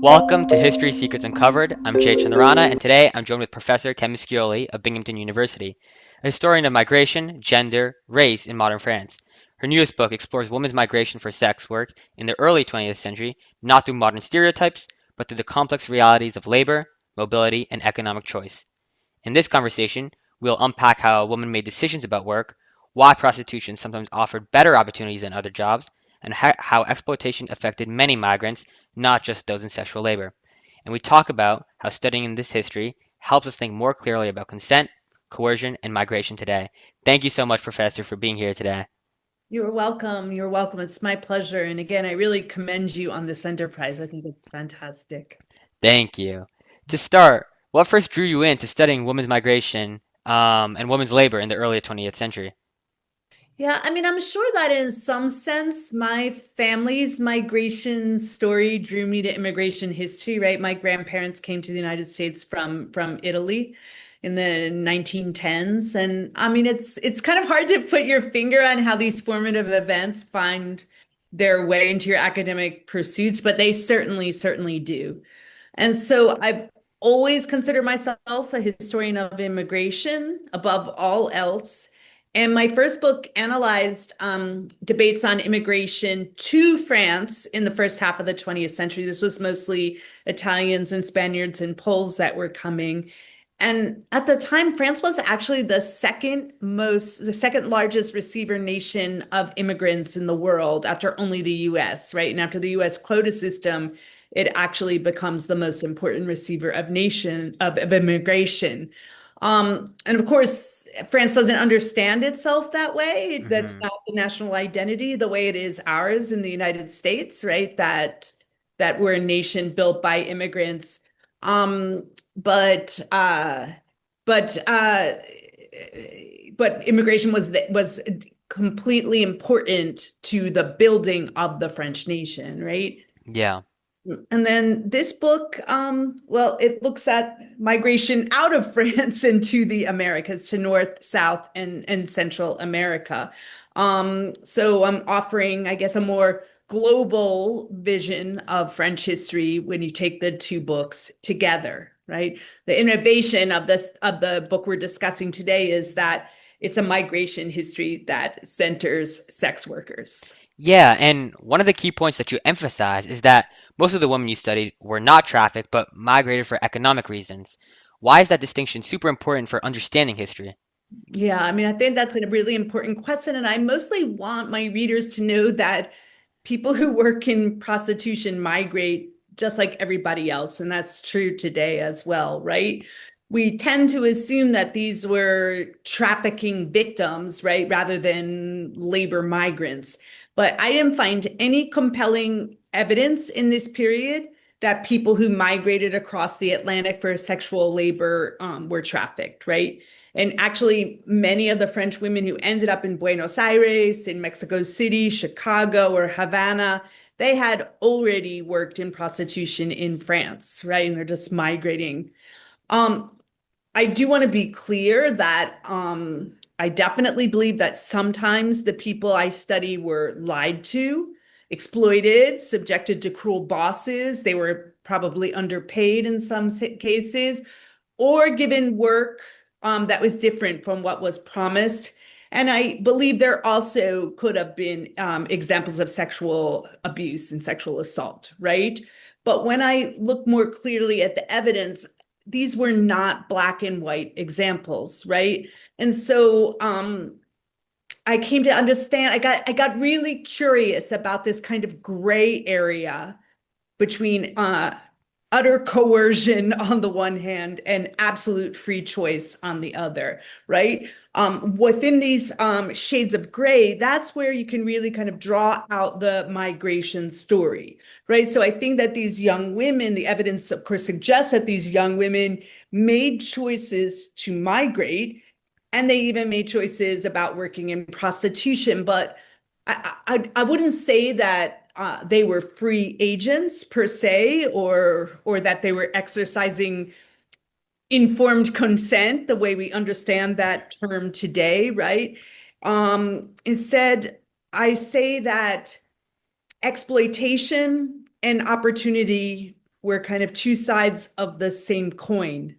Welcome to History Secrets Uncovered. I'm Jay Chandarana, and today I'm joined with Professor Camiscioli of Binghamton University, a historian of migration, gender, race in modern France. Her newest book explores women's migration for sex work in the early 20th century, not through modern stereotypes, but through the complex realities of labor, mobility, and economic choice. In this conversation, we'll unpack how a woman made decisions about work, why prostitution sometimes offered better opportunities than other jobs, and how exploitation affected many migrants, not just those in sexual labor. And we talk about how studying this history helps us think more clearly about consent, coercion, and migration today. Thank you so much, Professor, for being here today. You're welcome. You're welcome. It's my pleasure. And again, I really commend you on this enterprise. I think it's fantastic. Thank you. To start, what first drew you into studying women's migration and women's labor in the early 20th century? Yeah, I mean, I'm sure that in some sense, my family's migration story drew me to immigration history, right? My grandparents came to the United States from Italy in the 1910s. And I mean, it's kind of hard to put your finger on how these formative events find their way into your academic pursuits, but they certainly do. And so I've always considered myself a historian of immigration above all else. And my first book analyzed debates on immigration to France in the first half of the 20th century. This was mostly Italians and Spaniards and Poles that were coming. And at the time, France was actually the second largest receiver nation of immigrants in the world after only the US, right? And after the US quota system, it actually becomes the most important receiver of immigration. And of course, France doesn't understand itself that way. That's Hmm. not the national identity the way it is ours in the United States, right? That we're a nation built by immigrants. Um, but uh, but uh, but immigration was completely important to the building of the French nation, right? Yeah. And then this book, well, it looks at migration out of France into the Americas to North, South, and Central America. So I'm offering, I guess, a more global vision of French history when you take the two books together, right? The innovation of the book we're discussing today is that it's a migration history that centers sex workers. Yeah, and one of the key points that you emphasize is that most of the women you studied were not trafficked, but migrated for economic reasons. Why is that distinction super important for understanding history? Yeah, I mean, I think that's a really important question. And I mostly want my readers to know that people who work in prostitution migrate just like everybody else. And that's true today as well, right? We tend to assume that these were trafficking victims, right, rather than labor migrants. But I didn't find any compelling evidence in this period that people who migrated across the Atlantic for sexual labor were trafficked, right? And actually, many of the French women who ended up in Buenos Aires, in Mexico City, Chicago, or Havana, they had already worked in prostitution in France, right? And they're just migrating. Um, I do want to be clear that I definitely believe that sometimes the people I study were lied to, exploited, subjected to cruel bosses. They were probably underpaid in some cases, or given work that was different from what was promised. And I believe there also could have been examples of sexual abuse and sexual assault, right? But when I look more clearly at the evidence, these were not black and white examples, right? And so I came to understand, I got really curious about this kind of gray area between utter coercion on the one hand and absolute free choice on the other, right? Within these shades of gray, that's where you can really kind of draw out the migration story, right? So I think that these young women, the evidence, of course, suggests that these young women made choices to migrate, and they even made choices about working in prostitution. But I wouldn't say that they were free agents per se, or that they were exercising informed consent the way we understand that term today, right? Instead, I say that exploitation and opportunity were kind of two sides of the same coin,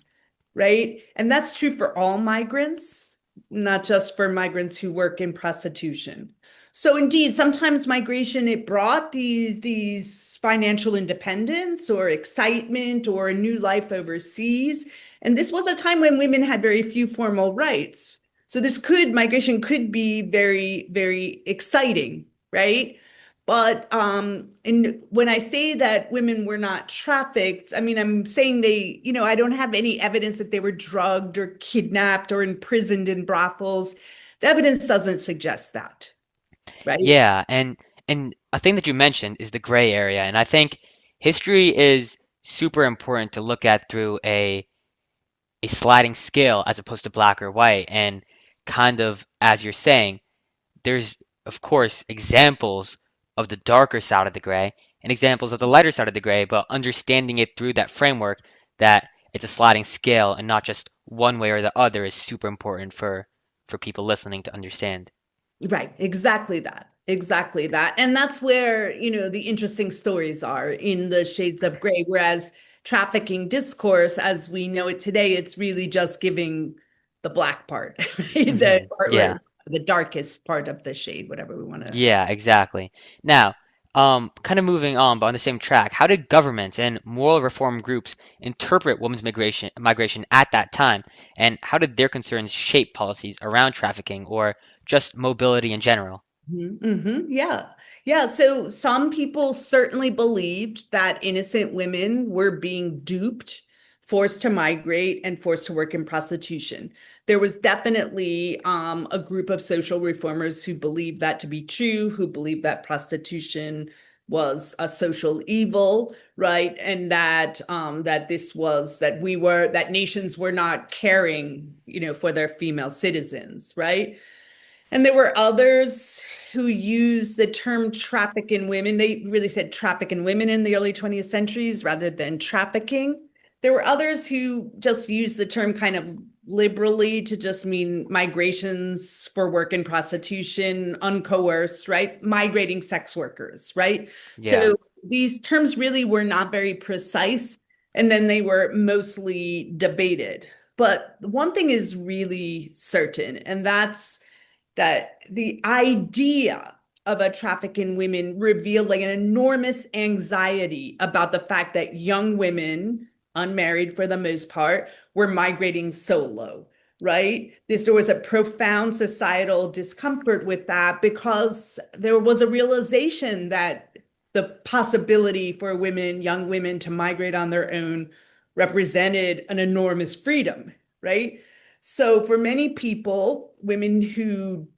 right? And that's true for all migrants, not just for migrants who work in prostitution. So indeed, sometimes migration, it brought these financial independence or excitement or a new life overseas. And this was a time when women had very few formal rights. So migration could be very, very exciting, right? But when I say that women were not trafficked, I mean, I'm saying I don't have any evidence that they were drugged or kidnapped or imprisoned in brothels. The evidence doesn't suggest that, right? Yeah, and a thing that you mentioned is the gray area, and I think history is super important to look at through a sliding scale as opposed to black or white. And kind of as you're saying, there's of course examples of the darker side of the gray and examples of the lighter side of the gray, but understanding it through that framework that it's a sliding scale and not just one way or the other is super important for people listening to understand. Right, exactly that. Exactly that. And that's where, the interesting stories are in the shades of gray. Whereas trafficking discourse, as we know it today, it's really just giving the black part, right? Yeah. Or the darkest part of the shade, whatever we want to. Yeah, exactly. Now, kind of moving on, but on the same track, how did governments and moral reform groups interpret women's migration at that time, and how did their concerns shape policies around trafficking or just mobility in general? Yeah. Yeah. So some people certainly believed that innocent women were being duped, forced to migrate, and forced to work in prostitution. There was definitely a group of social reformers who believed that to be true, who believed that prostitution was a social evil, right? And that nations were not caring, for their female citizens, right? And there were others who used the term traffic in women. They really said traffic in women in the early 20th centuries rather than trafficking. There were others who just used the term kind of liberally to just mean migrations for work and prostitution, uncoerced, right? Migrating sex workers, right? Yeah, So these terms really were not very precise, and then they were mostly debated. But one thing is really certain, and that's that the idea of a traffic in women revealed like an enormous anxiety about the fact that young women, unmarried for the most part, were migrating solo, right? There was a profound societal discomfort with that because there was a realization that the possibility for women, young women, to migrate on their own represented an enormous freedom, right? So for many people, women who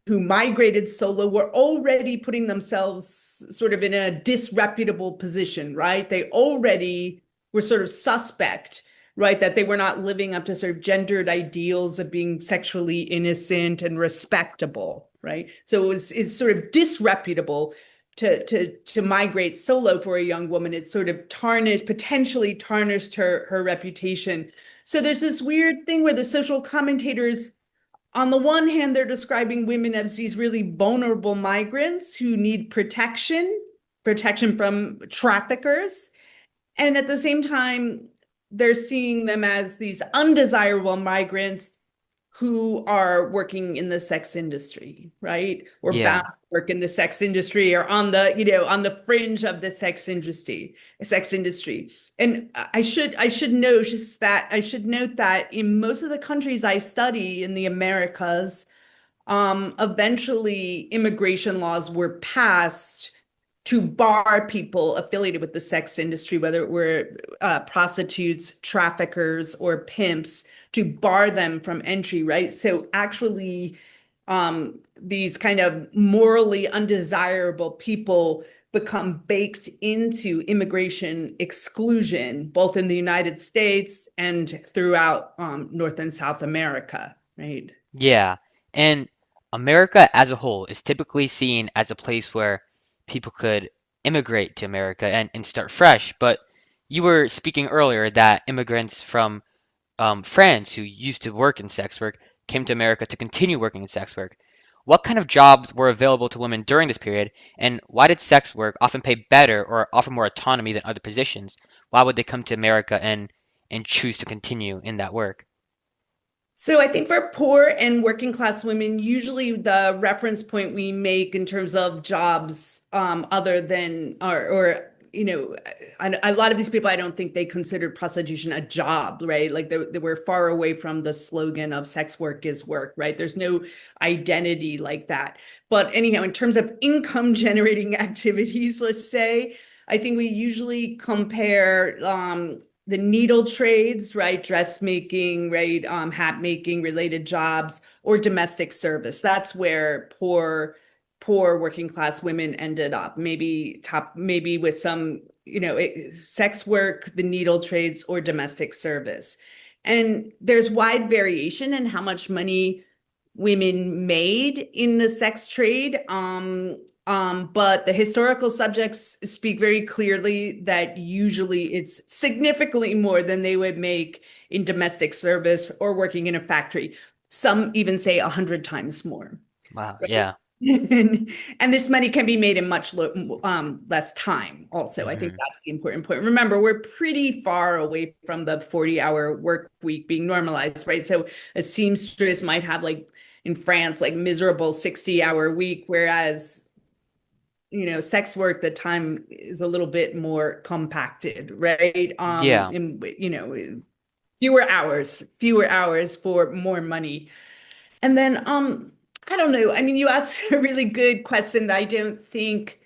migrated solo were already putting themselves sort of in a disreputable position, right? They already were sort of suspect, right? That they were not living up to sort of gendered ideals of being sexually innocent and respectable, right? So it's sort of disreputable to migrate solo for a young woman. It's sort of potentially tarnished her reputation. So there's this weird thing where the social commentators, on the one hand, they're describing women as these really vulnerable migrants who need protection from traffickers. And at the same time, they're seeing them as these undesirable migrants who are working in the sex industry, right? Or bound yeah, to work in the sex industry or on the fringe of the sex industry. And I should note that in most of the countries I study in the Americas, eventually immigration laws were passed to bar people affiliated with the sex industry, whether it were prostitutes, traffickers, or pimps, to bar them from entry, right? So actually, these kind of morally undesirable people become baked into immigration exclusion, both in the United States and throughout North and South America, right? yeah. And America as a whole is typically seen as a place where people could immigrate to America and start fresh. But you were speaking earlier that immigrants from France who used to work in sex work came to America to continue working in sex work. What kind of jobs were available to women during this period, and why did sex work often pay better or offer more autonomy than other positions? Why would they come to America and choose to continue in that work? So I think for poor and working class women, usually the reference point we make in terms of jobs, other than or a lot of these people, I don't think they considered prostitution a job, right? Like they were far away from the slogan of sex work is work, right? There's no identity like that. But anyhow, in terms of income generating activities, let's say, I think we usually compare the needle trades, right? Dressmaking, right? Hat making related jobs or domestic service. That's where poor working class women ended up. Maybe with some, sex work, the needle trades, or domestic service. And there's wide variation in how much money women made in the sex trade. But the historical subjects speak very clearly that usually it's significantly more than they would make in domestic service or working in a factory. Some even say 100 times more. Wow, Right. yeah. And this money can be made in much less time also. I think Hmm. that's the important point. Remember, we're pretty far away from the 40-hour work week being normalized, right? So a seamstress might have, like in France, like miserable 60-hour week, whereas sex work, the time is a little bit more compacted, right? Yeah. Fewer hours for more money. And then I don't know. I mean, you asked a really good question that I don't think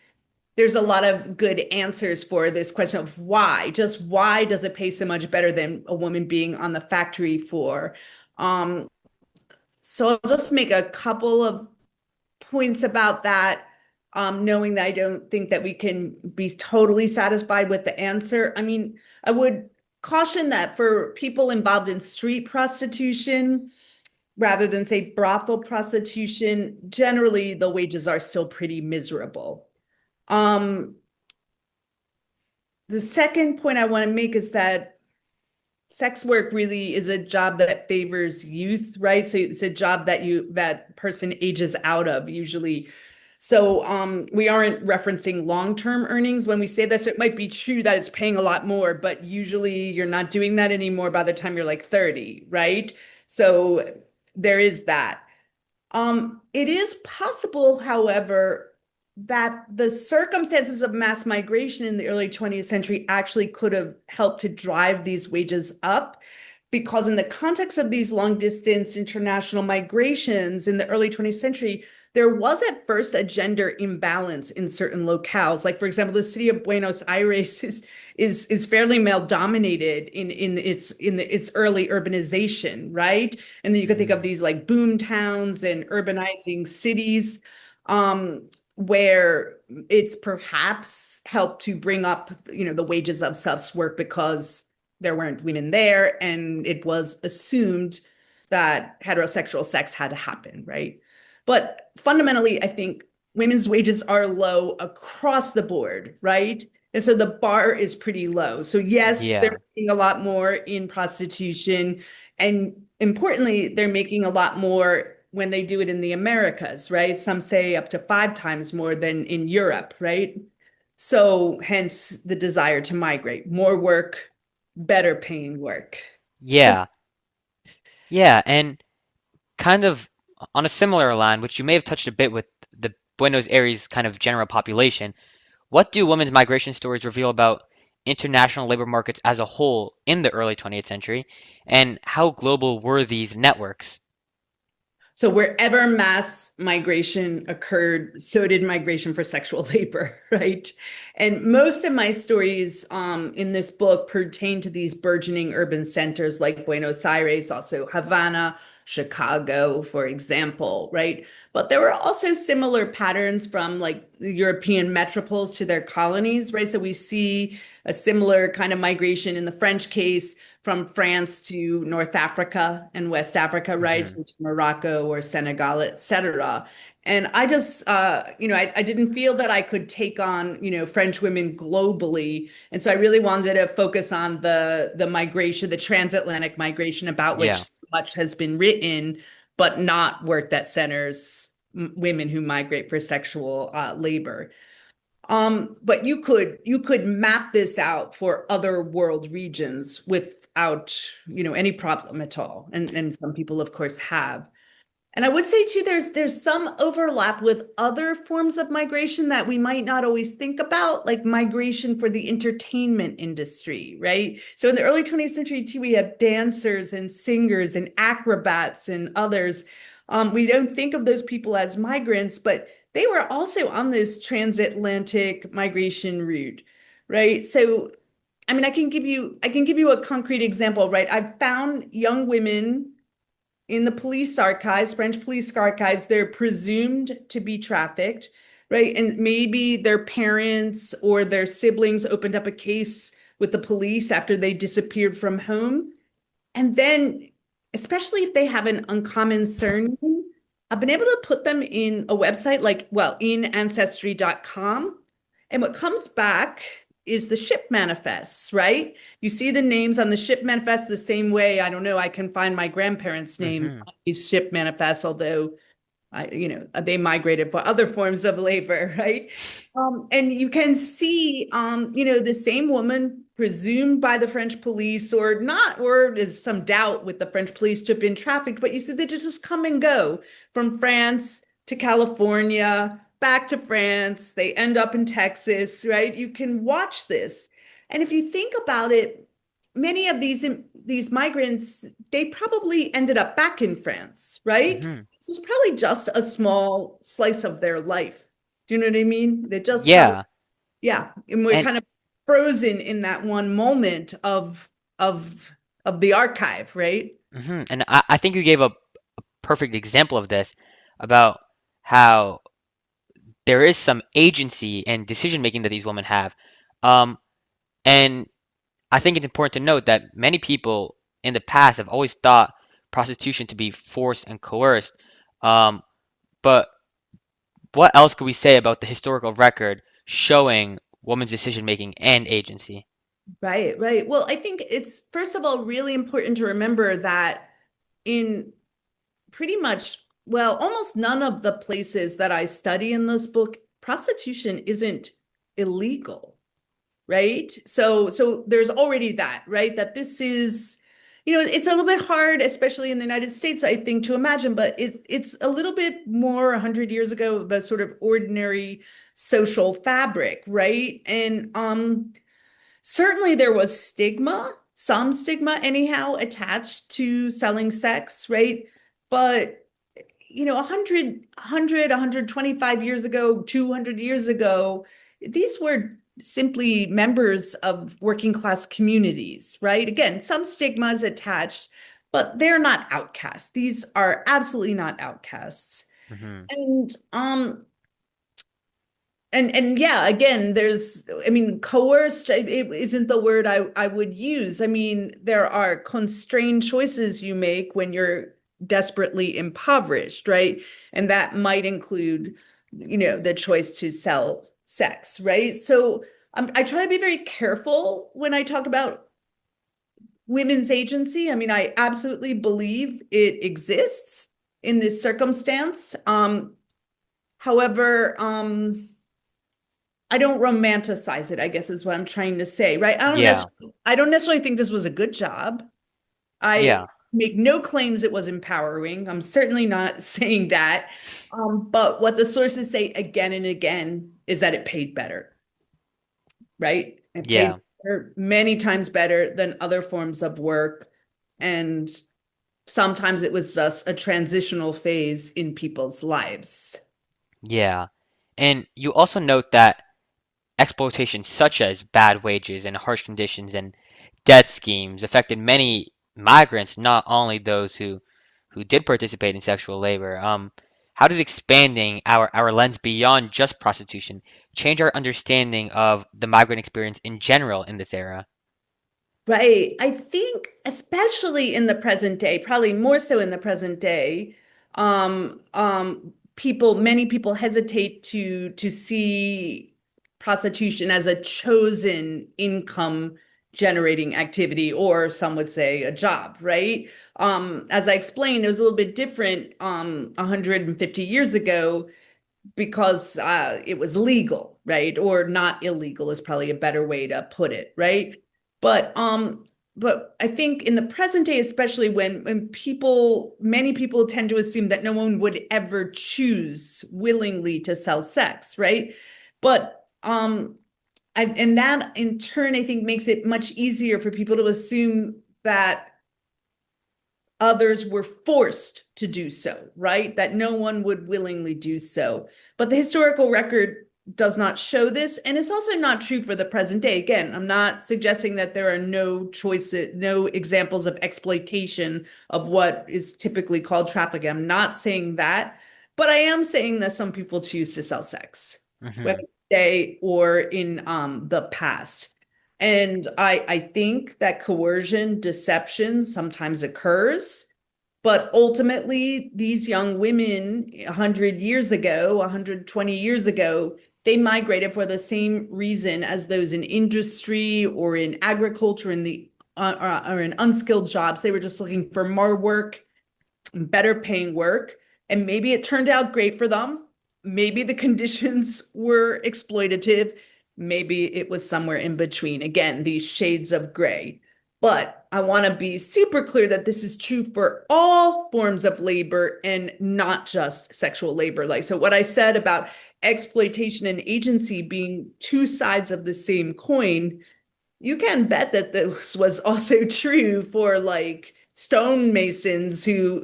there's a lot of good answers for, this question of why. Just why does it pay so much better than a woman being on the factory floor? Um, so I'll just make a couple of points about that, knowing that I don't think that we can be totally satisfied with the answer. I mean, I would caution that for people involved in street prostitution, rather than say brothel prostitution, generally the wages are still pretty miserable. Um, the second point I want to make is that sex work really is a job that favors youth, right? So it's a job that person ages out of usually. So we aren't referencing long-term earnings when we say this. It might be true that it's paying a lot more, but usually you're not doing that anymore by the time you're like 30, right? So there is that. It is possible, however, that the circumstances of mass migration in the early 20th century actually could have helped to drive these wages up, because in the context of these long distance international migrations in the early 20th century, there was at first a gender imbalance in certain locales. Like, for example, the city of Buenos Aires is fairly male dominated in its early urbanization, right? And then you could think of Hmm. these like boom towns and urbanizing cities, where it's perhaps helped to bring up, the wages of sex work because there weren't women there, and it was assumed that heterosexual sex had to happen, right? But fundamentally, I think women's wages are low across the board, right? And so the bar is pretty low. So yes, they're Yeah. making a lot more in prostitution. And importantly, they're making a lot more when they do it in the Americas, right? Some say up to 5 times more than in Europe, right? So hence the desire to migrate, more work, better paying work. Just Yeah. Yeah. And kind of on a similar line, which you may have touched a bit with the Buenos Aires kind of general population, what do women's migration stories reveal about international labor markets as a whole in the early 20th century, and how global were these networks? So wherever mass migration occurred, so did migration for sexual labor, right? And most of my stories in this book pertain to these burgeoning urban centers like Buenos Aires, also Havana, Chicago, for example, right? But there were also similar patterns from like the European metropoles to their colonies, right? So we see a similar kind of migration in the French case from France to North Africa and West Africa, right? Hmm. So to Morocco or Senegal, et cetera. And I just, I didn't feel that I could take on, French women globally. And so I really wanted to focus on the migration, the transatlantic migration about which Yeah. so much has been written, but not work that centers women who migrate for sexual labor. But you could map this out for other world regions without, any problem at all. And some people, of course, have. And I would say too, there's some overlap with other forms of migration that we might not always think about, like migration for the entertainment industry, right? So in the early 20th century too, we have dancers and singers and acrobats and others. We don't think of those people as migrants, but they were also on this transatlantic migration route, right? So I mean, I can give you a concrete example, right? I've found young women in the police archives, French police archives, they're presumed to be trafficked, right? And maybe their parents or their siblings opened up a case with the police after they disappeared from home. And then, especially if they have an uncommon surname, I've been able to put them in a website like, well, in ancestry.com. And what comes back is the ship manifests, right? You see the names on the ship manifest the same way. I don't know, I can find my grandparents' names Hmm. on these ship manifests, although they migrated for other forms of labor, right? And you can see, the same woman presumed by the French police or not, or there's some doubt with the French police to have been trafficked, but you see they just come and go from France to California, back to France. They end up in Texas, right? You can watch this. And if you think about it, many of these migrants, they probably ended up back in France, right? Hmm. This was probably just a small slice of their life. Do you know what I mean? They just probably, Yeah. yeah, and we're And kind of frozen in that one moment of of the archive, right? and I think you gave a perfect example of this about how there is some agency and decision making that these women have. Um, and I think it's important to note that many people in the past have always thought prostitution to be forced and coerced. Um, but what else could we say about the historical record showing women's decision making and agency? Right, right. Well, I think it's first of all really important to remember that in pretty much, well, almost none of the places that I study in this book, prostitution isn't illegal, right? So there's already that, right? That this is, it's a little bit hard, especially in the United States, I think, to imagine, but it's a little bit more 100 years ago, the sort of ordinary social fabric, right? And certainly there was stigma, some stigma anyhow, attached to selling sex, right? But 125 years ago, 200 years ago, these were simply members of working class communities, right? Again, some stigmas attached, but they're not outcasts. These are absolutely not outcasts. Hmm. And and yeah, again, I mean, coerced, it isn't the word I would use. I mean, there are constrained choices you make when you're desperately impoverished, right? And that might include, the choice to sell sex, right? So I try to be very careful when I talk about women's agency. I mean, I absolutely believe it exists in this circumstance. However, I don't romanticize it, I guess is what I'm trying to say, right? Yeah. I don't necessarily think this was a good job. I Yeah. make no claims it was empowering. I'm certainly not saying that. But what the sources say again and again is that it paid better, right? It paid Yeah. better, many times better than other forms of work. And sometimes it was just a transitional phase in people's lives. Yeah. And you also note that exploitation such as bad wages and harsh conditions and debt schemes affected many migrants, not only those who did participate in sexual labor. How does expanding our lens beyond just prostitution change our understanding of the migrant experience in general in this era? Right. I think especially in the present day, probably more so in the present day, many people hesitate to see prostitution as a chosen income generating activity, or some would say a job, right? As I explained, it was a little bit different 150 years ago because it was legal, right? Or not illegal is probably a better way to put it, right? But um, but I think in the present day, especially when many people tend to assume that no one would ever choose willingly to sell sex, right? But and that in turn, I think makes it much easier for people to assume that others were forced to do so, right? That no one would willingly do so. But the historical record does not show this. And it's also not true for the present day. Again, I'm not suggesting that there are no choices, no examples of exploitation of what is typically called trafficking. I'm not saying that, but I am saying that some people choose to sell sex, whether Hmm. today or in the past. And I think that coercion, deception sometimes occurs, but ultimately, these young women 100 years ago, 120 years ago, they migrated for the same reason as those in industry or in agriculture or in unskilled jobs. They were just looking for more work, better paying work. And maybe it turned out great for them. Maybe the conditions were exploitative. Maybe it was somewhere in between. Again, these shades of gray. But I want to be super clear that this is true for all forms of labor and not just sexual labor. Like, so what I said about exploitation and agency being two sides of the same coin, you can bet that this was also true for like stonemasons who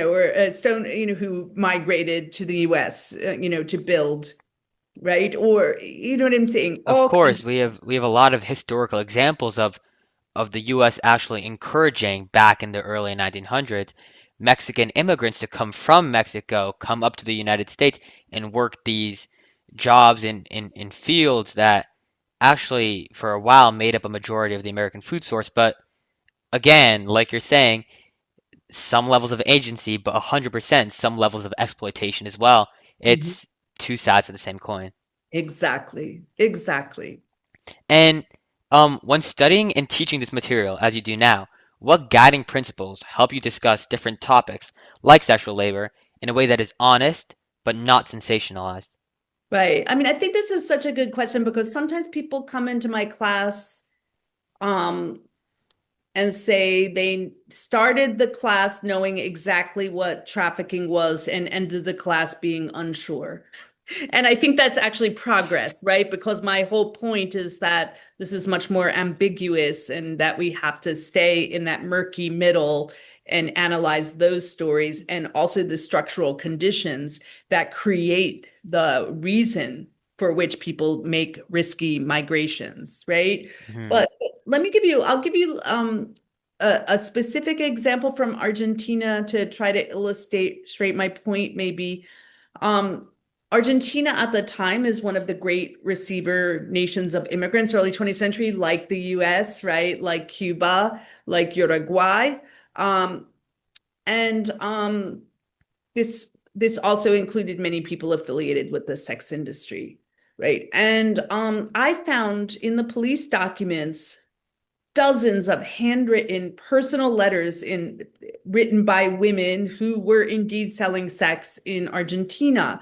or stone who migrated to the US to build, right? Or you know what I'm saying, Of all kinds. course, we have a lot of historical examples of the U.S. actually encouraging back in the early 1900s Mexican immigrants to come from Mexico, come up to the United States and work these jobs in fields that actually for a while made up a majority of the American food source. But again, like you're saying, some levels of agency, but 100% some levels of exploitation as well. Mhm. It's two sides of the same coin. Exactly, exactly. And when studying and teaching this material, as you do now, what guiding principles help you discuss different topics like sexual labor in a way that is honest but not sensationalized? Right. I mean, I think this is such a good question because sometimes people come into my class um and say they started the class knowing exactly what trafficking was and ended the class being unsure. And I think that's actually progress, right? Because my whole point is that this is much more ambiguous and that we have to stay in that murky middle and analyze those stories and also the structural conditions that create the reason for which people make risky migrations, right? Hmm. But I'll give you a specific example from Argentina to try to illustrate my point, maybe. Um, Argentina at the time is one of the great receiver nations of immigrants, early 20th century, like the US, right? Like Cuba, like Uruguay. Um, and this also included many people affiliated with the sex industry, right? And I found in the police documents dozens of handwritten personal letters written by women who were indeed selling sex in Argentina.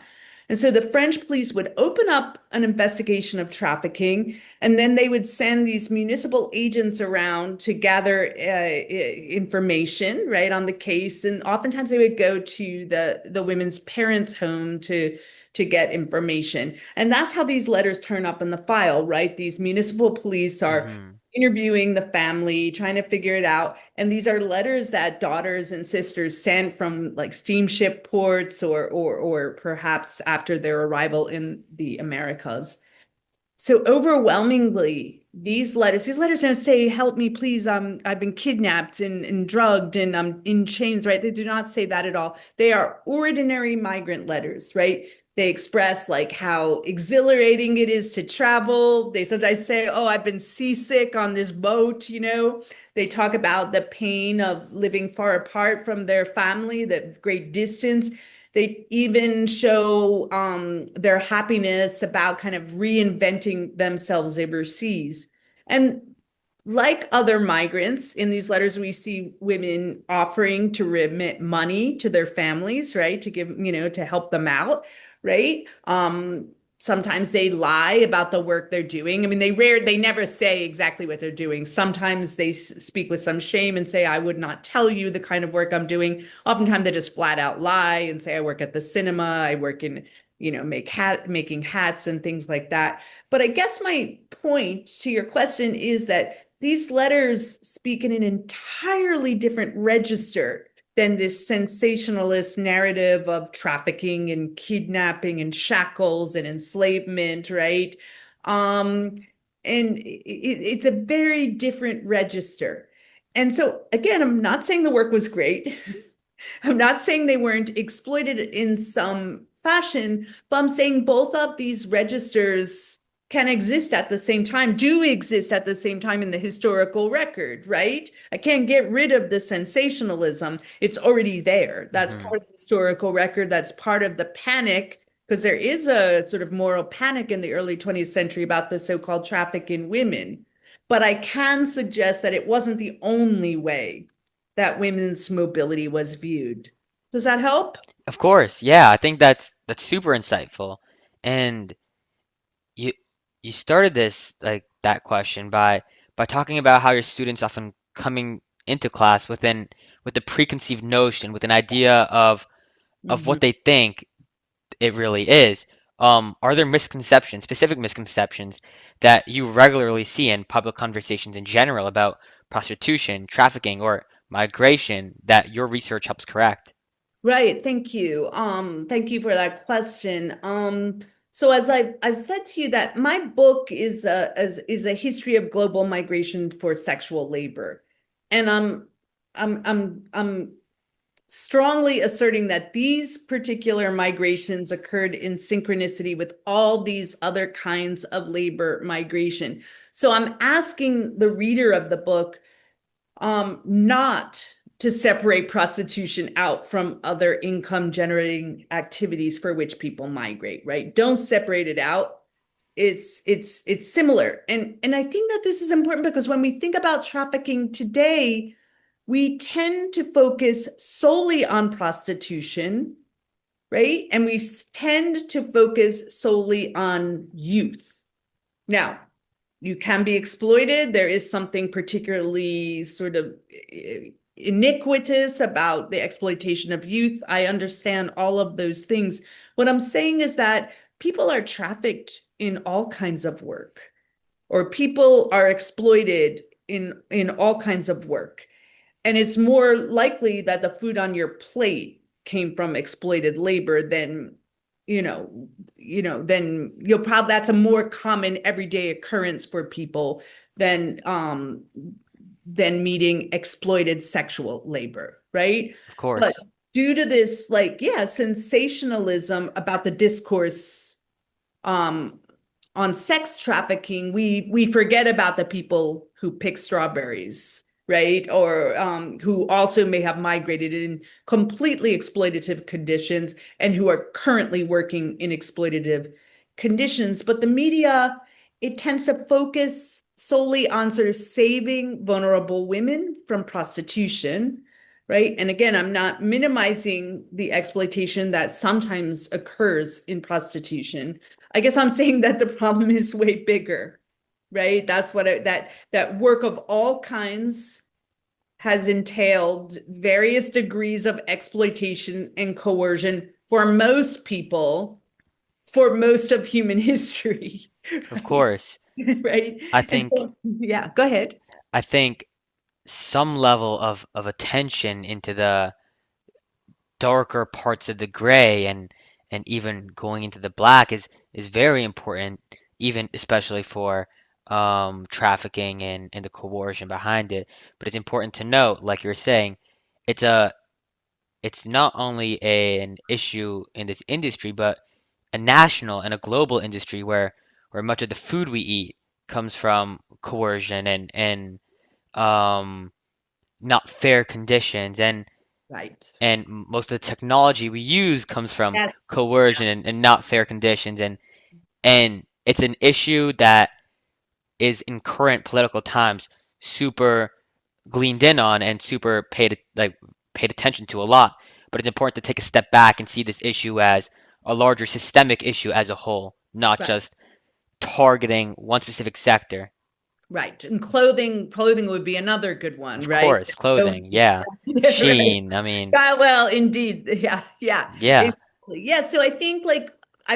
And so the French police would open up an investigation of trafficking, and then they would send these municipal agents around to gather information, right, on the case. And oftentimes they would go to the women's parents' home to get information. And that's how these letters turn up in the file, right? These municipal police are Hmm. interviewing the family, trying to figure it out. And these are letters that daughters and sisters sent from like steamship ports or perhaps after their arrival in the Americas. So overwhelmingly, these letters don't say, help me, please. I've been kidnapped and drugged and I'm in chains, right? They do not say that at all. They are ordinary migrant letters, right? They express like how exhilarating it is to travel. They sometimes say, oh, I've been seasick on this boat. They talk about the pain of living far apart from their family, the great distance. They even show their happiness about kind of reinventing themselves overseas. And like other migrants, in these letters, we see women offering to remit money to their families, right? To give, to help them out, right? Sometimes they lie about the work they're doing. I mean, they never say exactly what they're doing. Sometimes they speak with some shame and say, I would not tell you the kind of work I'm doing. Oftentimes they just flat out lie and say, I work at the cinema, I work in, making hats and things like that. But I guess my point to your question is that these letters speak in an entirely different register than this sensationalist narrative of trafficking and kidnapping and shackles and enslavement, right? Um, and it's a very different register. And so, again, I'm not saying the work was great. I'm not saying they weren't exploited in some fashion, but I'm saying both of these registers can exist at the same time, do exist at the same time in the historical record, right? I can't get rid of the sensationalism. It's already there. That's Hmm. part of the historical record. That's part of the panic, because there is a sort of moral panic in the early 20th century about the so-called traffic in women. But I can suggest that it wasn't the only way that women's mobility was viewed. Does that help? Of course, yeah, I think that's super insightful. And you you started this like that question by talking about how your students often coming into class with a preconceived notion, with an idea of Mhm. what they think it really is. Are there misconceptions, specific misconceptions that you regularly see in public conversations in general about prostitution, trafficking, or migration that your research helps correct? Right, thank you. Thank you for that question. So as I've said to you that my book is a history of global migration for sexual labor. And I'm strongly asserting that these particular migrations occurred in synchronicity with all these other kinds of labor migration. So I'm asking the reader of the book not to separate prostitution out from other income generating activities for which people migrate, right? Don't separate it out. It's similar. And I think that this is important because when we think about trafficking today, we tend to focus solely on prostitution, right? And we tend to focus solely on youth. Now, you can be exploited. There is something particularly sort of iniquitous about the exploitation of youth. I understand all of those things. What I'm saying is that people are trafficked in all kinds of work, or people are exploited in all kinds of work. And it's more likely that the food on your plate came from exploited labor than, then you'll probably that's a more common everyday occurrence for people than meeting exploited sexual labor, right? Of But course. due to this, like, yeah, sensationalism about the discourse um on sex trafficking, we forget about the people who pick strawberries, right? Or who also may have migrated in completely exploitative conditions and who are currently working in exploitative conditions. But the media, it tends to focus solely on sort of saving vulnerable women from prostitution, right? And again, I'm not minimizing the exploitation that sometimes occurs in prostitution. I guess I'm saying that the problem is way bigger, right? That's what that work of all kinds has entailed various degrees of exploitation and coercion for most people for most of human history, Of right? course. Right? I And think so, yeah, go ahead. I think some level of attention into the darker parts of the gray and even going into the black is very important, even especially for trafficking and the coercion behind it. But it's important to note, like you're saying, it's a it's not only an issue in this industry, but a national and a global industry where much of the food we eat comes from coercion and um, not fair conditions Right. and most of the technology we use comes from Yes. coercion and not fair conditions and it's an issue that is in current political times super gleaned in on and super paid attention to a lot. But it's important to take a step back and see this issue as a larger systemic issue as a whole, not Right. just targeting one specific sector. Right. And clothing would be another good one, Of right? course, So, clothing, yeah. right. Sheen, I mean, Well, indeed. Yeah, yeah. yeah, Exactly. Yeah. So I think like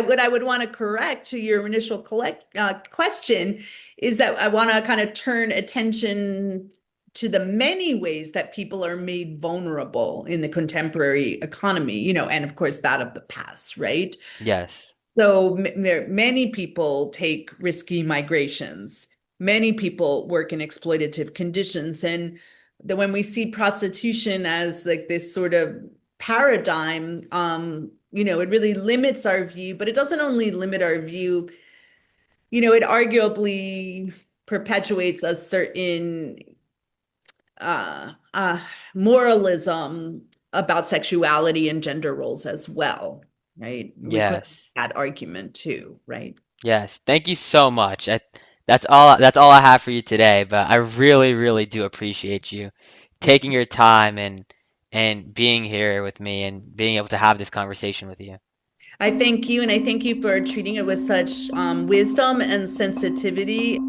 what I would want to correct to your initial question is that I want to kind of turn attention to the many ways that people are made vulnerable in the contemporary economy, and of course that of the past, right? yes, So many people take risky migrations. Many people work in exploitative conditions. And when we see prostitution as like this sort of paradigm, it really limits our view, but it doesn't only limit our view, it arguably perpetuates a certain uh, uh, moralism about sexuality and gender roles as well, right? We could have yes, that argument too, right? yes. Thank you so much. That's all I have for you today, but I really, really do appreciate you Yes. taking your time and being here with me and being able to have this conversation with you. I thank you, and I thank you for treating it with such wisdom and sensitivity.